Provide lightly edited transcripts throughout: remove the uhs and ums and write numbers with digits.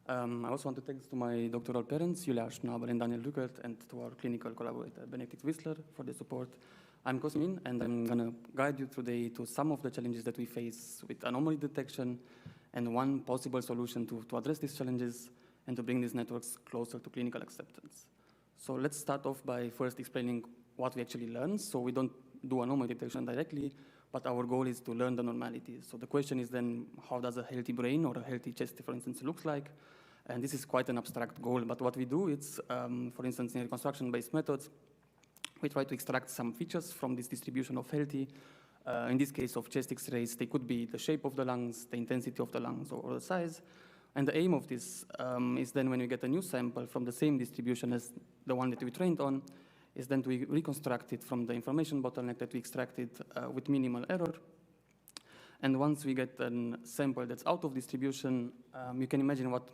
I also want to thank to my doctoral parents, Julia Schnabel and Daniel Rückert, and to our clinical collaborator, Benedikt Wissler, for the support. I'm Cosmin, and I'm going to guide you today to some of the challenges that we face with anomaly detection and one possible solution to address these challenges and to bring these networks closer to clinical acceptance. So let's start off by first explaining what we actually learn. So we don't do anomaly detection directly, but our goal is to learn the normality. So the question is then, how does a healthy brain or a healthy chest, for instance, looks like? And this is quite an abstract goal, but what we do is, for instance, in reconstruction-based methods, we try to extract some features from this distribution of healthy. In this case of chest X-rays, they could be the shape of the lungs, the intensity of the lungs, or the size. And the aim of this is then when we get a new sample from the same distribution as the one that we trained on, is then to reconstruct it from the information bottleneck that we extracted with minimal error. And once we get a sample that's out of distribution, you can imagine what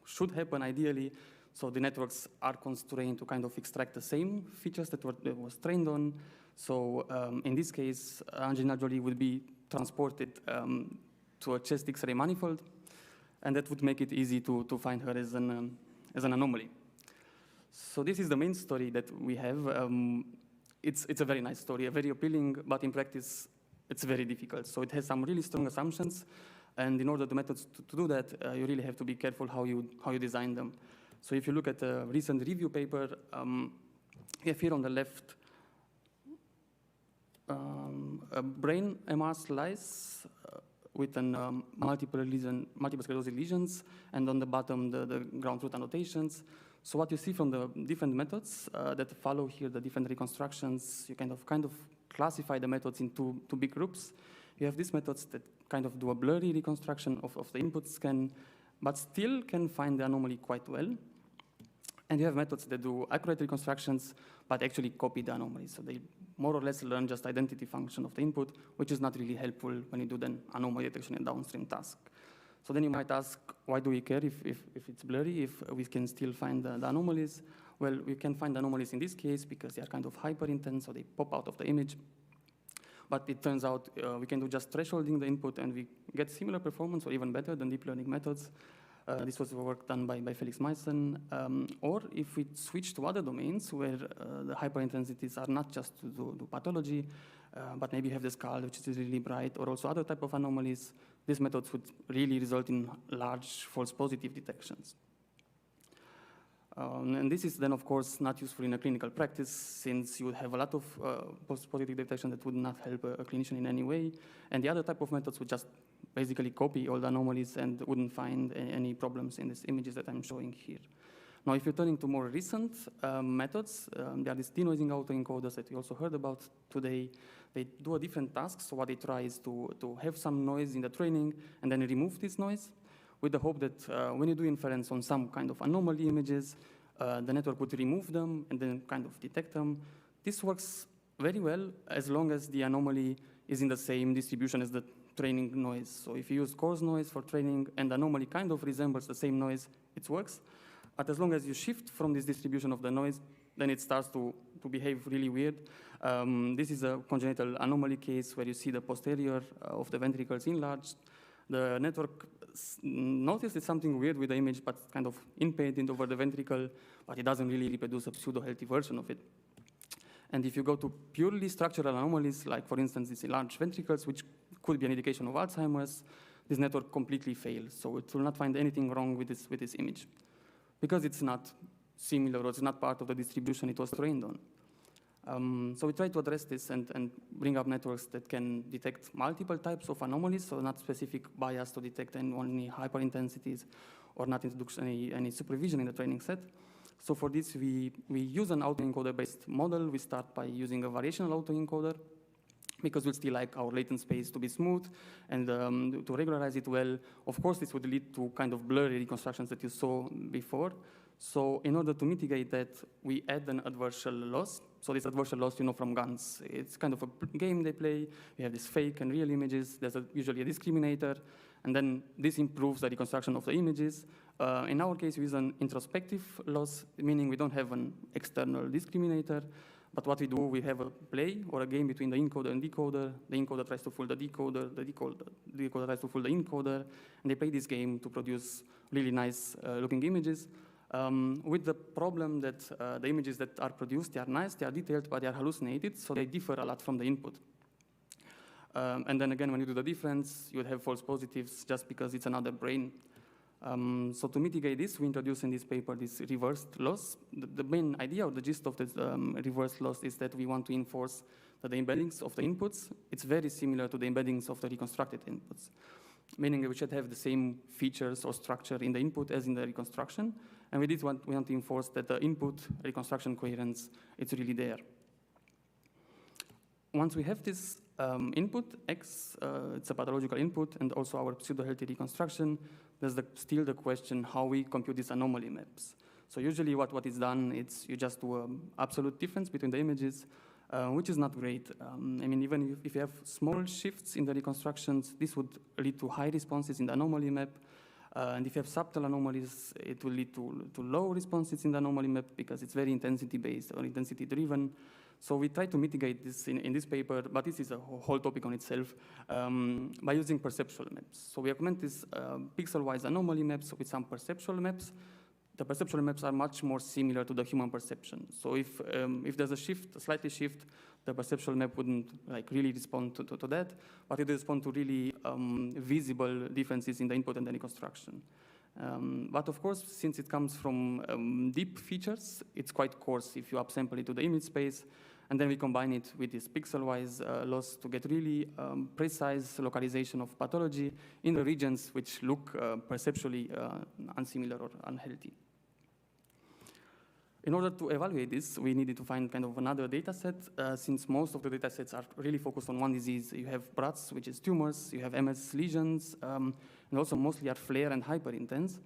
should happen ideally. So the networks are constrained to kind of extract the same features that was trained on. So in this case, Angelina Jolie would be transported to a chest X-ray manifold, and that would make it easy to find her as an anomaly. So this is the main story that we have. It's a very nice story, very appealing, but in practice, it's very difficult. So it has some really strong assumptions, and in order to methods to do that, you really have to be careful how you design them. So if you look at a recent review paper, we have here on the left a brain MR slice with an multiple sclerosis lesions, and on the bottom the ground truth annotations. So what you see from the different methods that follow here, the different reconstructions, you kind of classify the methods into two big groups. You have these methods that kind of do a blurry reconstruction of the input scan, but still can find the anomaly quite well. And you have methods that do accurate reconstructions, but actually copy the anomaly. So they more or less learn just identity function of the input, which is not really helpful when you do then anomaly detection and downstream task. So then you might ask, why do we care if it's blurry, if we can still find the anomalies? Well, we can find anomalies in this case because they are kind of hyper intense, so they pop out of the image. But it turns out we can do just thresholding the input, and we get similar performance or even better than deep learning methods. This was work done by Felix Meissen. Or if we switch to other domains where the hyperintensities are not just to do pathology, but maybe you have the skull, which is really bright, or also other type of anomalies, these methods would really result in large false positive detections. And this is then, of course, not useful in a clinical practice, since you would have a lot of false positive detection that would not help a clinician in any way. And the other type of methods would just basically copy all the anomalies and wouldn't find any problems in these images that I'm showing here. Now, if you're turning to more recent methods, there are these denoising autoencoders that we also heard about today. They do a different task. So what they try is to have some noise in the training and then remove this noise, with the hope that when you do inference on some kind of anomaly images, the network would remove them and then kind of detect them. This works very well as long as the anomaly is in the same distribution as the training noise. So if you use coarse noise for training and the anomaly kind of resembles the same noise, it works. But as long as you shift from this distribution of the noise, then it starts to behave really weird. This is a congenital anomaly case where you see the posterior of the ventricles enlarged. The network noticed something weird with the image, but kind of inpainted over the ventricle, but it doesn't really reproduce a pseudo-healthy version of it. And if you go to purely structural anomalies, like for instance, these enlarged ventricles, which could be an indication of Alzheimer's, this network completely fails. So it will not find anything wrong with this image, because it's not similar or it's not part of the distribution it was trained on. So we try to address this and bring up networks that can detect multiple types of anomalies, so not specific bias to detect only hyperintensities or not introduce any supervision in the training set. So for this, we use an autoencoder-based model. We start by using a variational autoencoder because we still like our latent space to be smooth and to regularize it well. Of course, this would lead to kind of blurry reconstructions that you saw before. So in order to mitigate that, we add an adversarial loss. So this adversarial loss, you know, from GANs. It's kind of a game they play. We have this fake and real images. There's usually a discriminator. And then this improves the reconstruction of the images. In our case, we use an introspective loss, meaning we don't have an external discriminator. But what we do, we have a play or a game between the encoder and decoder. The encoder tries to fool the decoder, the decoder tries to fool the encoder, and they play this game to produce really nice looking images. With the problem that the images that are produced, they are nice, they are detailed, but they are hallucinated, so they differ a lot from the input. And then again, when you do the difference, you would have false positives just because it's another brain. So to mitigate this, we introduced in this paper this reversed loss. The main idea or the gist of this reversed loss is that we want to enforce that the embeddings of the inputs, it's very similar to the embeddings of the reconstructed inputs, meaning that we should have the same features or structure in the input as in the reconstruction. And with this one, we want to enforce that the input reconstruction coherence, it's really there. Once we have this input, X, it's a pathological input, and also our pseudo-healthy reconstruction, there's still the question how we compute these anomaly maps. So usually what is done, it's you just do an absolute difference between the images, which is not great. I mean, even if you have small shifts in the reconstructions, this would lead to high responses in the anomaly map. And if you have subtle anomalies, it will lead to low responses in the anomaly map because it's very intensity-based or intensity-driven. So we try to mitigate this in this paper, but this is a whole topic on itself, by using perceptual maps. So we augment these pixel-wise anomaly maps with some perceptual maps. The perceptual maps are much more similar to the human perception. So if there's a shift, a slightly shift, the perceptual map wouldn't really respond to that, but it would respond to really visible differences in the input and the reconstruction. But of course, since it comes from deep features, it's quite coarse if you upsample it to the image space, and then we combine it with this pixel-wise loss to get really precise localization of pathology in the regions which look perceptually unsimilar or unhealthy. In order to evaluate this, we needed to find kind of another data set, since most of the data sets are really focused on one disease. You have BRATS, which is tumors, you have MS lesions, and also mostly are flare and hyperintense.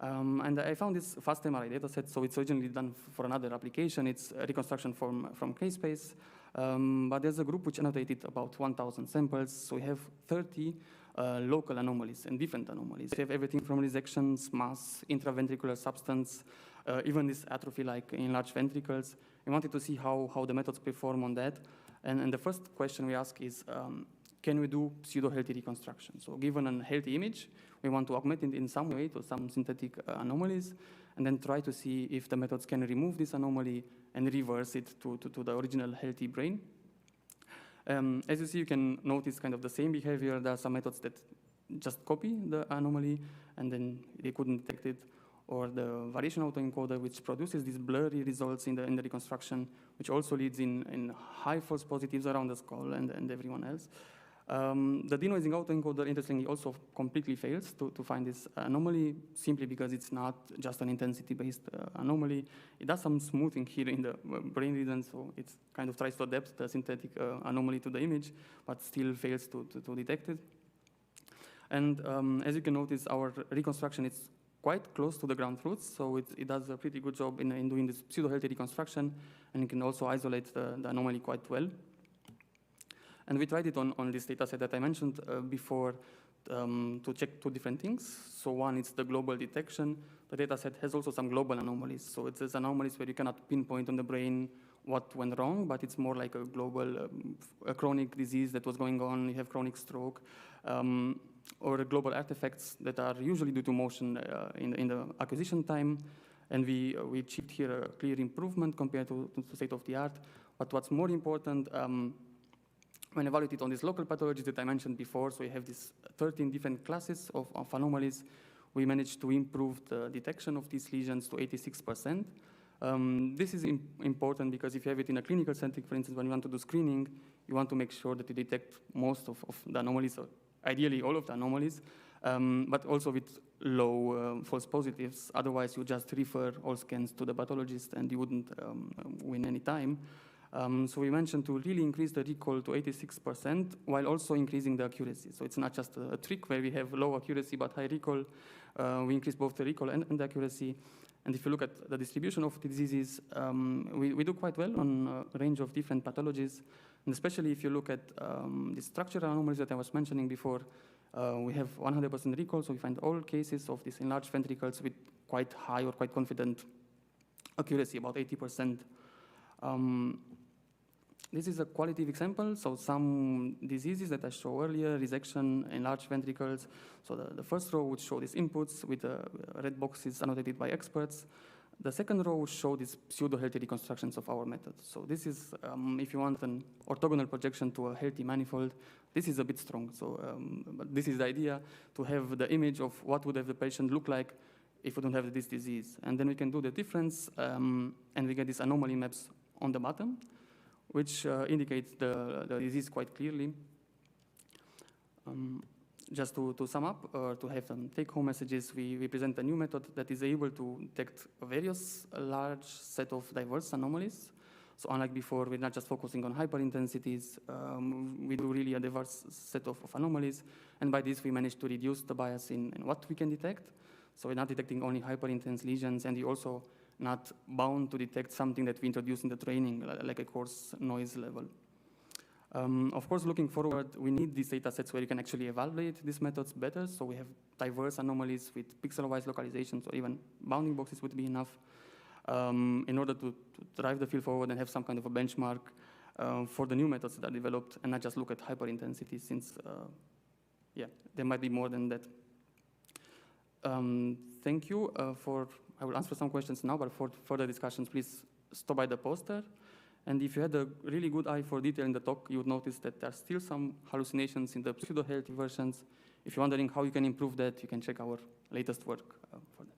And I found this fast MRI data set, so it's originally done for another application. It's a reconstruction from K-space, but there's a group which annotated about 1,000 samples, so we have 30 local anomalies and different anomalies. We have everything from resections, mass, intraventricular substance, even this atrophy like enlarged ventricles. We wanted to see how the methods perform on that. And the first question we ask is, can we do pseudo-healthy reconstruction? So given a healthy image, we want to augment it in some way to some synthetic anomalies, and then try to see if the methods can remove this anomaly and reverse it to the original healthy brain. As you see, you can notice kind of the same behavior. There are some methods that just copy the anomaly, and then they couldn't detect it, or the variation autoencoder, which produces these blurry results in the reconstruction, which also leads in high false positives around the skull and everyone else. The denoising autoencoder, interestingly, also completely fails to find this anomaly, simply because it's not just an intensity-based anomaly. It does some smoothing here in the brain region, so it kind of tries to adapt the synthetic anomaly to the image, but still fails to detect it. And as you can notice, our reconstruction is quite close to the ground truth, so it does a pretty good job in doing this pseudo-healthy reconstruction, and it can also isolate the anomaly quite well. And we tried it on this data set that I mentioned before to check two different things. So one is the global detection. The data set has also some global anomalies. So it's anomalies where you cannot pinpoint on the brain what went wrong, but it's more like a global a chronic disease that was going on. You have chronic stroke, or global artifacts that are usually due to motion in the acquisition time. And we achieved here a clear improvement compared to state of the art. But what's more important, when evaluated on these local pathologies that I mentioned before, so we have these 13 different classes of anomalies, we managed to improve the detection of these lesions to 86%. This is important because if you have it in a clinical setting, for instance, when you want to do screening, you want to make sure that you detect most of the anomalies, or ideally all of the anomalies, but also with low false positives. Otherwise, you just refer all scans to the pathologist and you wouldn't win any time. So we mentioned to really increase the recall to 86% while also increasing the accuracy. So it's not just a trick where we have low accuracy but high recall. We increase both the recall and the accuracy. And if you look at the distribution of the diseases, we do quite well on a range of different pathologies. And especially if you look at the structural anomalies that I was mentioning before, we have 100% recall. So we find all cases of these enlarged ventricles with quite high or quite confident accuracy, about 80%. This is a qualitative example, so some diseases that I showed earlier, resection, enlarged ventricles. So the first row would show these inputs with the red boxes annotated by experts. The second row would show these pseudo-healthy reconstructions of our method. So this is, if you want an orthogonal projection to a healthy manifold, this is a bit strong. So but this is the idea, to have the image of what would have the patient look like if we don't have this disease. And then we can do the difference, and we get these anomaly maps on the bottom, which indicates the disease quite clearly. Just to sum up, or to have some take-home messages, we present a new method that is able to detect various large set of diverse anomalies. So unlike before, we're not just focusing on hyperintensities, we do really a diverse set of anomalies. And by this, we managed to reduce the bias in what we can detect. So we're not detecting only hyperintense lesions, and we also not bound to detect something that we introduce in the training, like a coarse noise level. Of course, looking forward, we need these data sets where you can actually evaluate these methods better. So we have diverse anomalies with pixel-wise localizations, or even bounding boxes would be enough in order to drive the field forward and have some kind of a benchmark for the new methods that are developed, and not just look at hyperintensity, since, yeah, there might be more than that. Thank you I will answer some questions now, but for further discussions, please stop by the poster. And if you had a really good eye for detail in the talk, you would notice that there are still some hallucinations in the pseudo-healthy versions. If you're wondering how you can improve that, you can check our latest work for that.